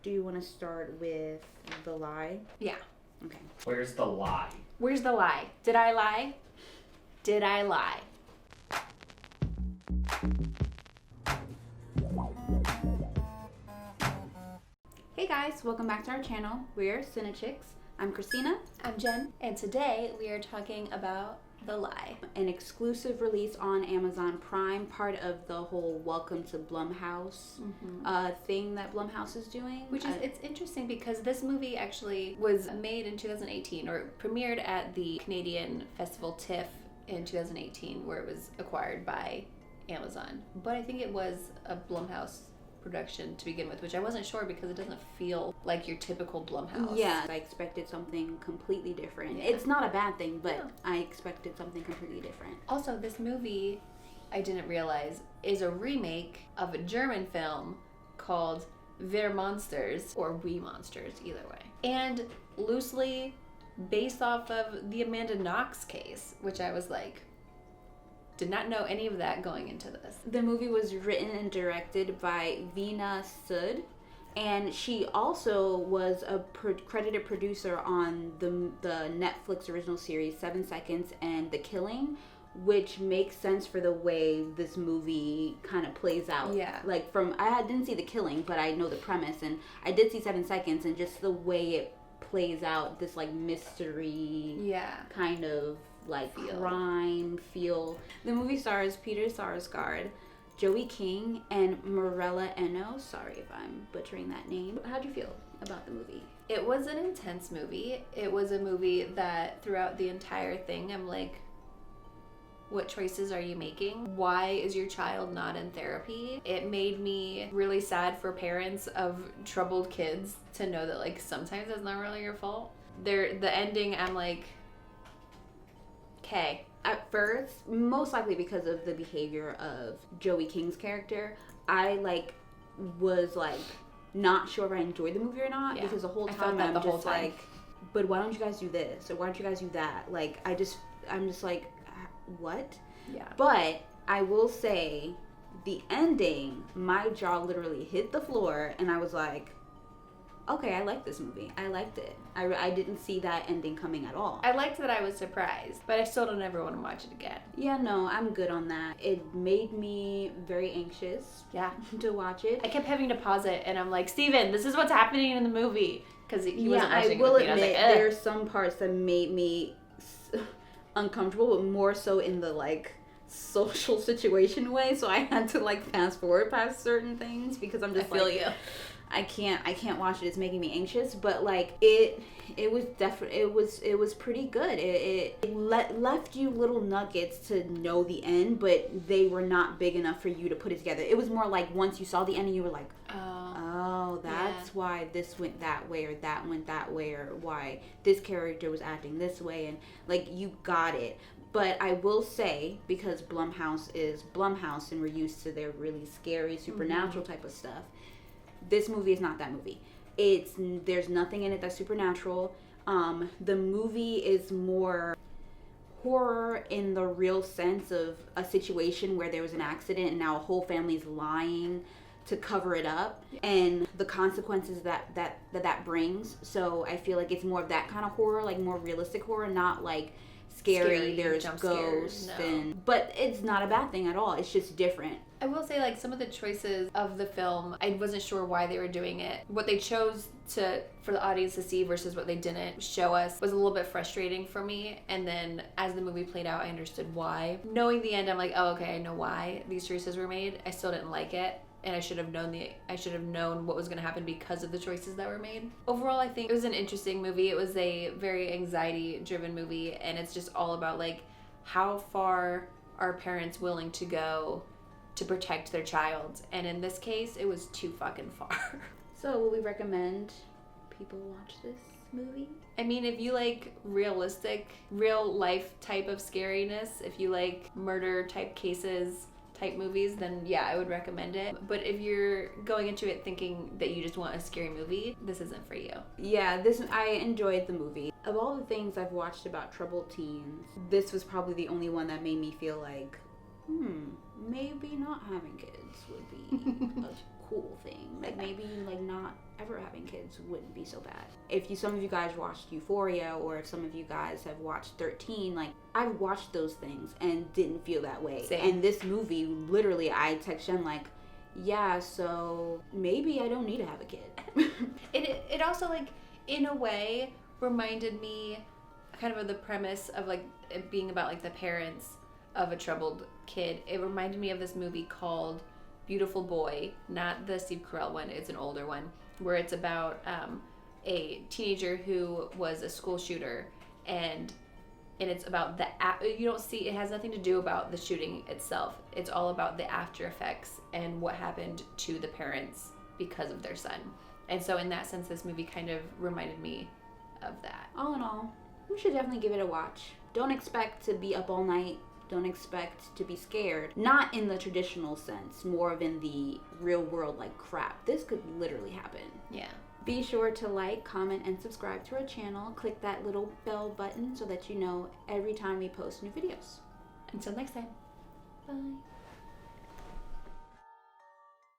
Do you want to start with The Lie? Yeah. Okay. Where's the lie? Where's the lie? Did I lie? Did I lie? Hey guys, welcome back to our channel. We're CineChix. I'm Christina. I'm Jen, and today we are talking about The Lie. An exclusive release on Amazon Prime, part of the whole Welcome to Blumhouse thing that Blumhouse is doing. Which is, it's interesting because this movie actually was made in 2018, or premiered at the Canadian Festival TIFF in 2018, where it was acquired by Amazon. But I think it was a Blumhouse production to begin with, which I wasn't sure because it doesn't feel like your typical Blumhouse. Yeah, I expected something completely different. Yeah. It's not a bad thing, but No. I expected something completely different. Also, this movie, I didn't realize, is a remake of a German film called Wir Monsters, or We Monsters, either way. And loosely based off of the Amanda Knox case, which I was like, did not know any of that going into this. The movie was written and directed by Veena Sud, and she also was a credited producer on the Netflix original series 7 Seconds and The Killing, which makes sense for the way this movie kind of plays out. Yeah. Like didn't see The Killing, but I know the premise, and I did see 7 Seconds, and just the way it plays out, this like mystery kind of like crime feel. The movie stars Peter Sarsgaard, Joey King, and Marella Eno. Sorry if I'm butchering that name. How'd you feel about the movie? It was an intense movie. It was a movie that throughout the entire thing, I'm like, what choices are you making? Why is your child not in therapy? It made me really sad for parents of troubled kids to know that like sometimes it's not really your fault. The ending, I'm like, okay. At first, most likely because of the behavior of Joey King's character, I was not sure if I enjoyed the movie or not, because the whole time I'm just like, but why don't you guys do this, or why don't you guys do that? Like I'm just like, what? Yeah. But I will say, the ending, my jaw literally hit the floor, and I was like, okay, I like this movie. I liked it. I didn't see that ending coming at all. I liked that I was surprised, but I still don't ever want to watch it again. Yeah, no, I'm good on that. It made me very anxious to watch it. I kept having to pause it, and I'm like, Steven, this is what's happening in the movie. Because he wasn't watching I will it with me. admit, I was like, there's some parts that made me uncomfortable, but more so in the social situation way. So I had to fast forward past certain things because I'm just I feel you. I can't watch it. It's making me anxious. But it was definitely it was pretty good. It left you little nuggets to know the end, but they were not big enough for you to put it together. It was more like once you saw the ending, you were like, oh, that's why this went that way, or that went that way, or why this character was acting this way, and you got it. But I will say, because Blumhouse is Blumhouse and we're used to their really scary supernatural type of stuff, this movie is not that movie. There's nothing in it that's supernatural. The movie is more horror in the real sense of a situation where there was an accident and now a whole family's lying to cover it up, and the consequences that brings. So I feel like it's more of that kind of horror, more realistic horror, not scary there's ghosts but it's not a bad thing at all. It's just different. I will say, some of the choices of the film, I wasn't sure why they were doing it. What they chose for the audience to see versus what they didn't show us was a little bit frustrating for me. And then as the movie played out, I understood why. Knowing the end, I'm like, oh, okay, I know why these choices were made. I still didn't like it. And I should have known what was going to happen because of the choices that were made. Overall, I think it was an interesting movie. It was a very anxiety-driven movie, and it's just all about how far are parents willing to go to protect their child. And in this case, it was too fucking far. So, would we recommend people watch this movie? I mean, if you like realistic, real life type of scariness, if you like murder type cases type movies, then yeah, I would recommend it. But if you're going into it thinking that you just want a scary movie, this isn't for you. Yeah, I enjoyed the movie. Of all the things I've watched about troubled teens, this was probably the only one that made me feel like, maybe not having kids would be a cool thing. Like maybe like not ever having kids wouldn't be so bad. If some of you guys watched Euphoria, or if some of you guys have watched 13, like I've watched those things and didn't feel that way. Same. And this movie, literally, I text Jen like, yeah, so maybe I don't need to have a kid. It also, like, in a way reminded me kind of the premise of like it being about like the parents of a troubled kid. It reminded me of this movie called Beautiful Boy, not the Steve Carell one, it's an older one, where it's about a teenager who was a school shooter, and it's about you don't see, it has nothing to do about the shooting itself. It's all about the after effects and what happened to the parents because of their son. And so in that sense, this movie kind of reminded me of that. All in all, we should definitely give it a watch. Don't expect to be up all night. Don't expect to be scared. Not in the traditional sense, more of in the real world, like crap, this could literally happen. Yeah. Be sure to like, comment, and subscribe to our channel. Click that little bell button so that you know every time we post new videos. Until next time. Bye.